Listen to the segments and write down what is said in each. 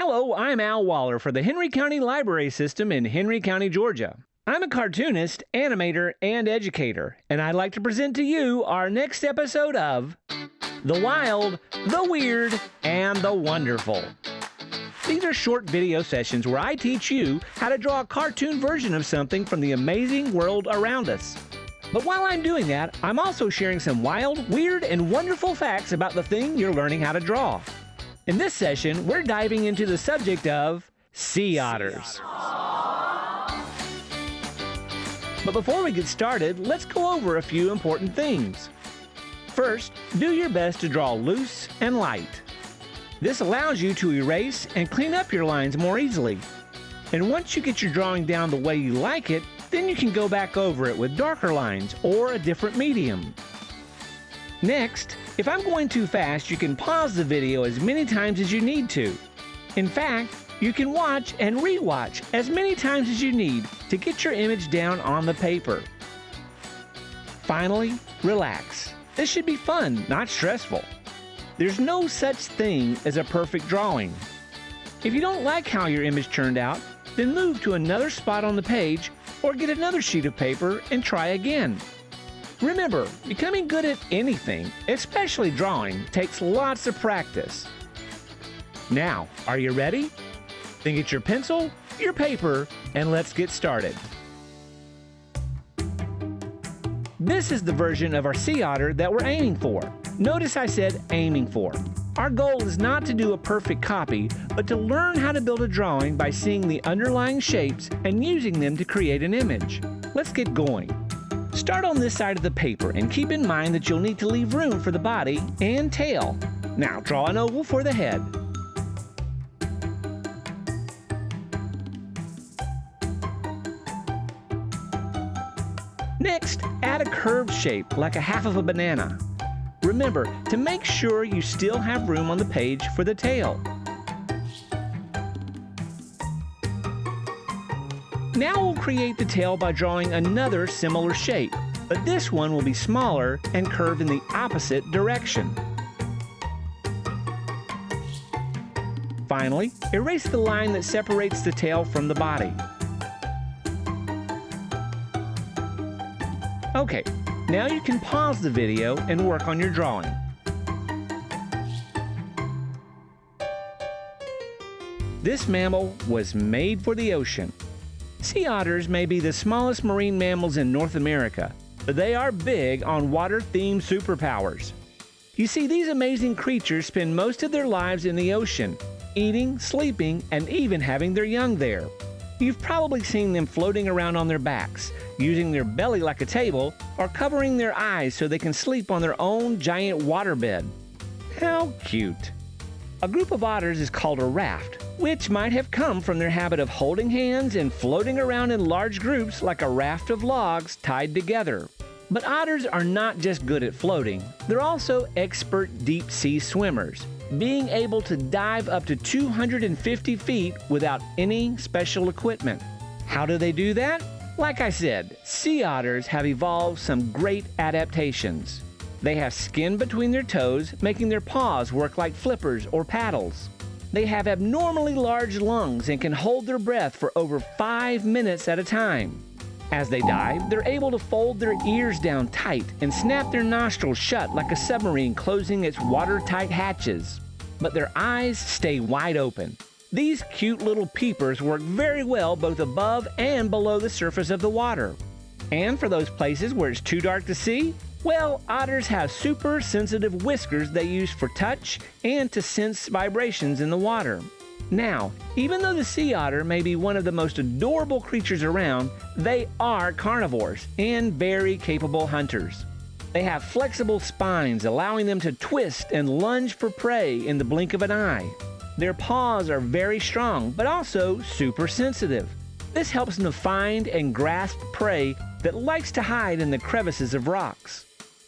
Hello, I'm Al Waller for the Henry County Library System in Henry County, Georgia. I'm a cartoonist, animator, and educator, and I'd like to present to you our next episode of The Wild, the Weird, and the Wonderful. These are short video sessions where I teach you how to draw a cartoon version of something from the amazing world around us. But while I'm doing that, I'm also sharing some wild, weird, and wonderful facts about the thing you're learning how to draw. In this session, we're diving into the subject of sea otters. But before we get started, let's go over a few important things. First, do your best to draw loose and light. This allows you to erase and clean up your lines more easily. And once you get your drawing down the way you like it, then you can go back over it with darker lines or a different medium. Next, if I'm going too fast, you can pause the video as many times as you need to. In fact, you can watch and re-watch as many times as you need to get your image down on the paper. Finally, relax. This should be fun, not stressful. There's no such thing as a perfect drawing. If you don't like how your image turned out, then move to another spot on the page or get another sheet of paper and try again. Remember, becoming good at anything, especially drawing, takes lots of practice. Now, are you ready? Then get your pencil, your paper, and let's get started. This is the version of our sea otter that we're aiming for. Notice I said aiming for. Our goal is not to do a perfect copy, but to learn how to build a drawing by seeing the underlying shapes and using them to create an image. Let's get going. Start on this side of the paper and keep in mind that you'll need to leave room for the body and tail. Now draw an oval for the head. Next, add a curved shape like a half of a banana. Remember to make sure you still have room on the page for the tail. Now we'll create the tail by drawing another similar shape, but this one will be smaller and curved in the opposite direction. Finally, erase the line that separates the tail from the body. Okay, now you can pause the video and work on your drawing. This mammal was made for the ocean. Sea otters may be the smallest marine mammals in North America, but they are big on water-themed superpowers. You see, these amazing creatures spend most of their lives in the ocean, eating, sleeping, and even having their young there. You've probably seen them floating around on their backs, using their belly like a table, or covering their eyes so they can sleep on their own giant waterbed. How cute! A group of otters is called a raft, which might have come from their habit of holding hands and floating around in large groups like a raft of logs tied together. But otters are not just good at floating, they're also expert deep-sea swimmers, being able to dive up to 250 feet without any special equipment. How do they do that? Like I said, sea otters have evolved some great adaptations. They have skin between their toes, making their paws work like flippers or paddles. They have abnormally large lungs and can hold their breath for over 5 minutes at a time. As they dive, they're able to fold their ears down tight and snap their nostrils shut like a submarine closing its watertight hatches. But their eyes stay wide open. These cute little peepers work very well both above and below the surface of the water. And for those places where it's too dark to see, well, otters have super sensitive whiskers they use for touch and to sense vibrations in the water. Now, even though the sea otter may be one of the most adorable creatures around, they are carnivores and very capable hunters. They have flexible spines, allowing them to twist and lunge for prey in the blink of an eye. Their paws are very strong, but also super sensitive. This helps them to find and grasp prey that likes to hide in the crevices of rocks.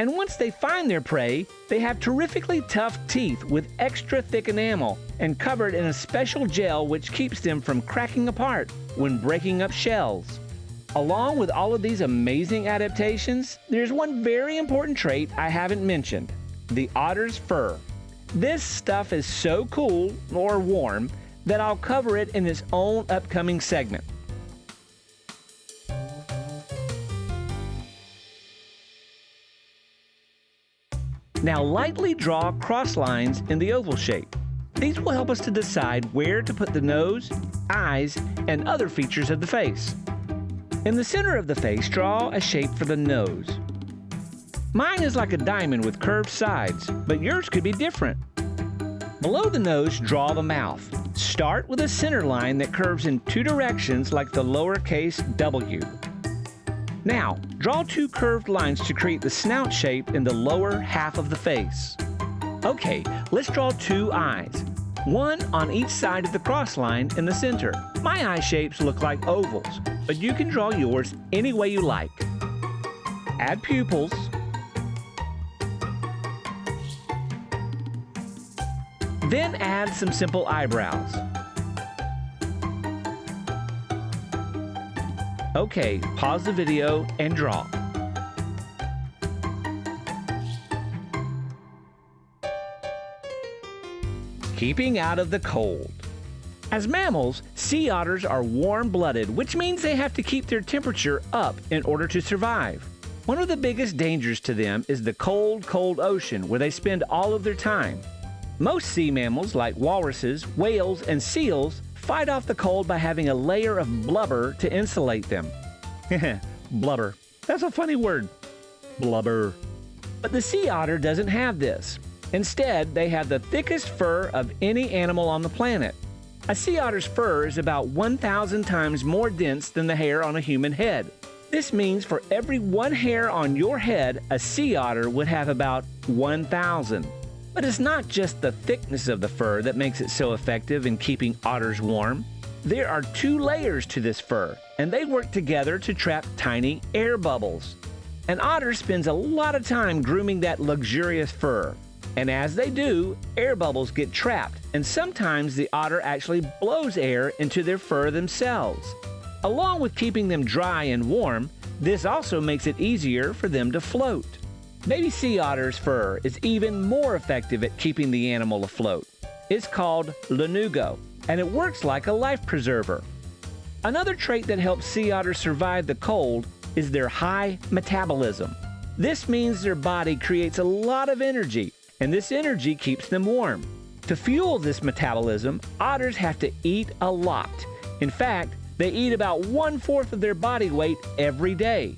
And once they find their prey, they have terrifically tough teeth with extra thick enamel and covered in a special gel which keeps them from cracking apart when breaking up shells. Along with all of these amazing adaptations, there's one very important trait I haven't mentioned: the otter's fur. This stuff is so cool, or warm, that I'll cover it in its own upcoming segment. Now lightly draw cross lines in the oval shape. These will help us to decide where to put the nose, eyes, and other features of the face. In the center of the face, draw a shape for the nose. Mine is like a diamond with curved sides, but yours could be different. Below the nose, draw the mouth. Start with a center line that curves in two directions like the lowercase w. Now, draw two curved lines to create the snout shape in the lower half of the face. Okay, let's draw two eyes, one on each side of the cross line in the center. My eye shapes look like ovals, but you can draw yours any way you like. Add pupils. Then add some simple eyebrows. Okay, pause the video and draw. Keeping out of the cold. As mammals, sea otters are warm-blooded, which means they have to keep their temperature up in order to survive. One of the biggest dangers to them is the cold, cold ocean where they spend all of their time. Most sea mammals, like walruses, whales, and seals, fight off the cold by having a layer of blubber to insulate them. Blubber. That's a funny word. Blubber. But the sea otter doesn't have this. Instead, they have the thickest fur of any animal on the planet. A sea otter's fur is about 1,000 times more dense than the hair on a human head. This means for every one hair on your head, a sea otter would have about 1,000. But it's not just the thickness of the fur that makes it so effective in keeping otters warm. There are two layers to this fur, and they work together to trap tiny air bubbles. An otter spends a lot of time grooming that luxurious fur. And as they do, air bubbles get trapped, and sometimes the otter actually blows air into their fur themselves. Along with keeping them dry and warm, this also makes it easier for them to float. Baby sea otter's fur is even more effective at keeping the animal afloat. It's called lanugo, and it works like a life preserver. Another trait that helps sea otters survive the cold is their high metabolism. This means their body creates a lot of energy, and this energy keeps them warm. To fuel this metabolism, otters have to eat a lot. In fact, they eat about 1/4 of their body weight every day.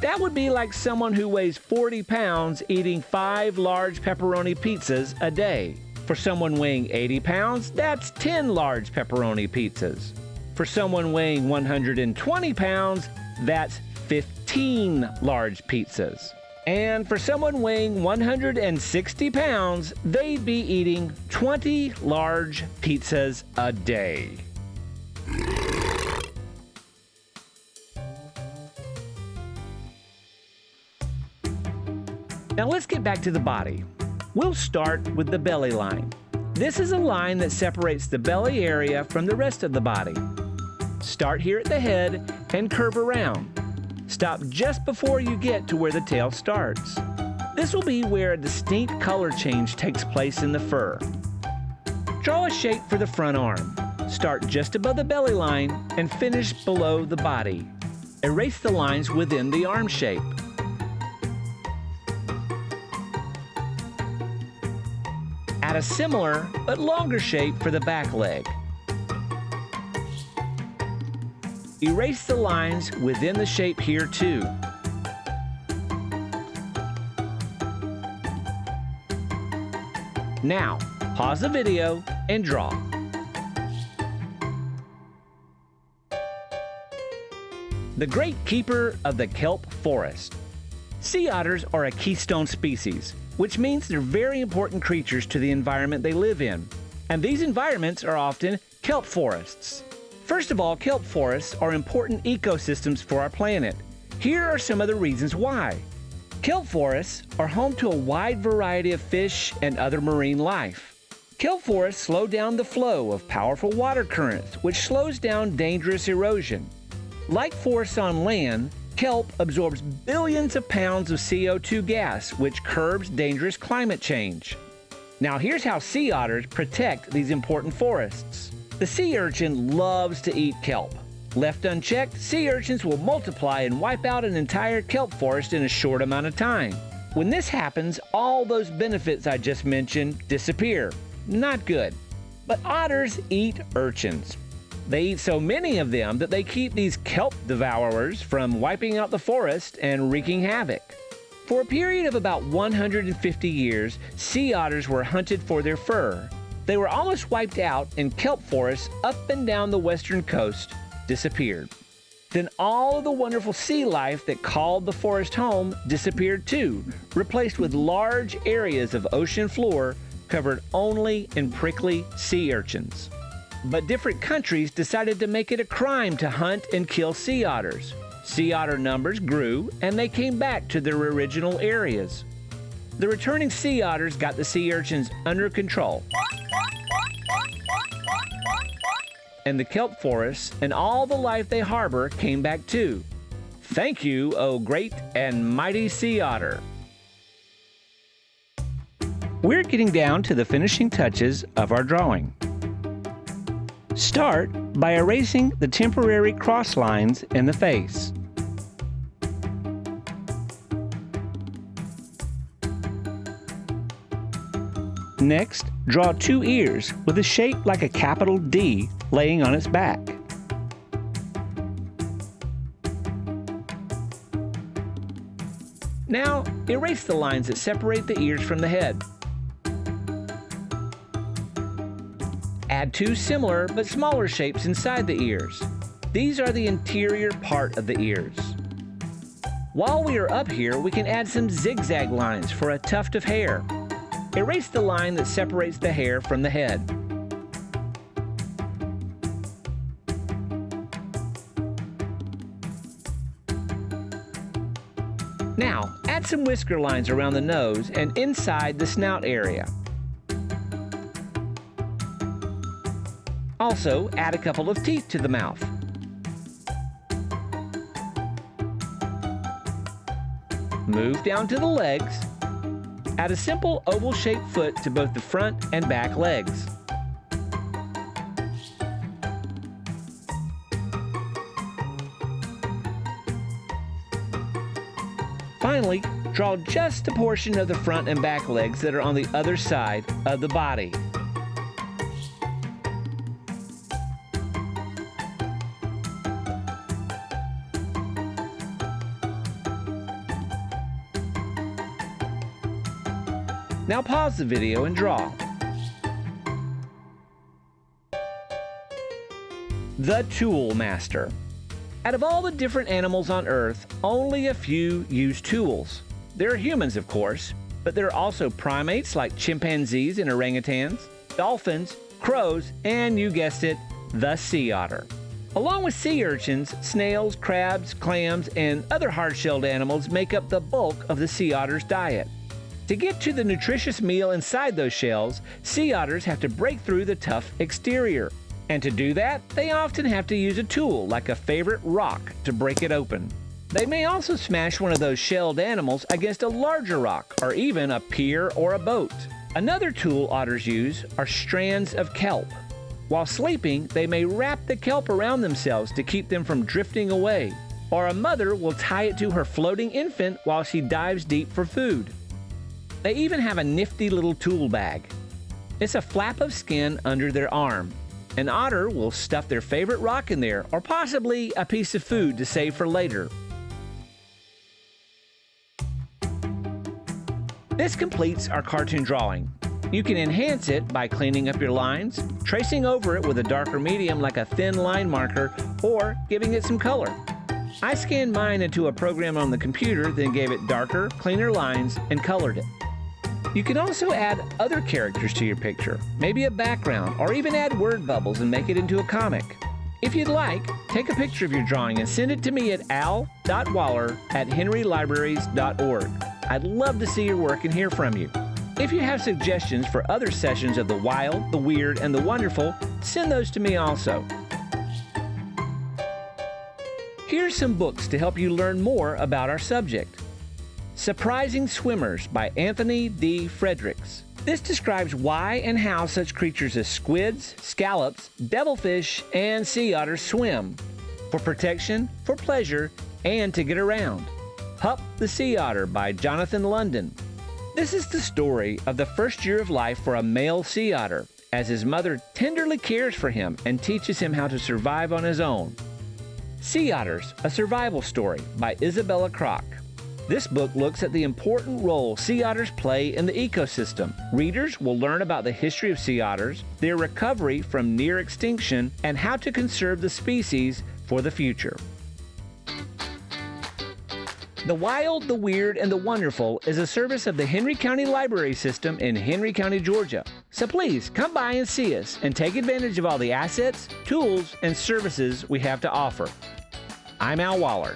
That would be like someone who weighs 40 pounds eating 5 large pepperoni pizzas a day. For someone weighing 80 pounds, that's 10 large pepperoni pizzas. For someone weighing 120 pounds, that's 15 large pizzas. And for someone weighing 160 pounds, they'd be eating 20 large pizzas a day. Now let's get back to the body. We'll start with the belly line. This is a line that separates the belly area from the rest of the body. Start here at the head and curve around. Stop just before you get to where the tail starts. This will be where a distinct color change takes place in the fur. Draw a shape for the front arm. Start just above the belly line and finish below the body. Erase the lines within the arm shape. Add a similar but longer shape for the back leg. Erase the lines within the shape here too. Now, pause the video and draw. The great keeper of the kelp forest. Sea otters are a keystone species, which means they're very important creatures to the environment they live in. And these environments are often kelp forests. First of all, kelp forests are important ecosystems for our planet. Here are some of the reasons why. Kelp forests are home to a wide variety of fish and other marine life. Kelp forests slow down the flow of powerful water currents, which slows down dangerous erosion. Like forests on land, kelp absorbs billions of pounds of CO2 gas, which curbs dangerous climate change. Now here's how sea otters protect these important forests. The sea urchin loves to eat kelp. Left unchecked, sea urchins will multiply and wipe out an entire kelp forest in a short amount of time. When this happens, all those benefits I just mentioned disappear. Not good. But otters eat urchins. They eat so many of them that they keep these kelp devourers from wiping out the forest and wreaking havoc. For a period of about 150 years, sea otters were hunted for their fur. They were almost wiped out, and kelp forests up and down the western coast disappeared. Then all of the wonderful sea life that called the forest home disappeared too, replaced with large areas of ocean floor covered only in prickly sea urchins. But different countries decided to make it a crime to hunt and kill sea otters. Sea otter numbers grew, and they came back to their original areas. The returning sea otters got the sea urchins under control, and the kelp forests and all the life they harbor came back too. Thank you, O great and mighty sea otter. We're getting down to the finishing touches of our drawing. Start by erasing the temporary cross lines in the face. Next, draw two ears with a shape like a capital D laying on its back. Now, erase the lines that separate the ears from the head. Add two similar but smaller shapes inside the ears. These are the interior part of the ears. While we are up here, we can add some zigzag lines for a tuft of hair. Erase the line that separates the hair from the head. Now, add some whisker lines around the nose and inside the snout area. Also, add a couple of teeth to the mouth. Move down to the legs. Add a simple oval-shaped foot to both the front and back legs. Finally, draw just a portion of the front and back legs that are on the other side of the body. Now pause the video and draw. The Tool Master. Out of all the different animals on Earth, only a few use tools. There are humans, of course, but there are also primates like chimpanzees and orangutans, dolphins, crows, and you guessed it, the sea otter. Along with sea urchins, snails, crabs, clams, and other hard-shelled animals make up the bulk of the sea otter's diet. To get to the nutritious meal inside those shells, sea otters have to break through the tough exterior. And to do that, they often have to use a tool like a favorite rock to break it open. They may also smash one of those shelled animals against a larger rock or even a pier or a boat. Another tool otters use are strands of kelp. While sleeping, they may wrap the kelp around themselves to keep them from drifting away. Or a mother will tie it to her floating infant while she dives deep for food. They even have a nifty little tool bag. It's a flap of skin under their arm. An otter will stuff their favorite rock in there, or possibly a piece of food to save for later. This completes our cartoon drawing. You can enhance it by cleaning up your lines, tracing over it with a darker medium like a thin line marker, or giving it some color. I scanned mine into a program on the computer, then gave it darker, cleaner lines, and colored it. You can also add other characters to your picture, maybe a background, or even add word bubbles and make it into a comic. If you'd like, take a picture of your drawing and send it to me at al.waller@henrylibraries.org. I'd love to see your work and hear from you. If you have suggestions for other sessions of the wild, the weird, and the wonderful, send those to me also. Here's some books to help you learn more about our subject. Surprising Swimmers by Anthony D. Fredericks. This describes why and how such creatures as squids, scallops, devilfish, and sea otters swim. For protection, for pleasure, and to get around. Hup the Sea Otter by Jonathan London. This is the story of the first year of life for a male sea otter, as his mother tenderly cares for him and teaches him how to survive on his own. Sea Otters, a survival story by Isabella Groc. This book looks at the important role sea otters play in the ecosystem. Readers will learn about the history of sea otters, their recovery from near extinction, and how to conserve the species for the future. The Wild, the Weird, and the Wonderful is a service of the Henry County Library System in Henry County, Georgia. So please come by and see us and take advantage of all the assets, tools, and services we have to offer. I'm Al Waller.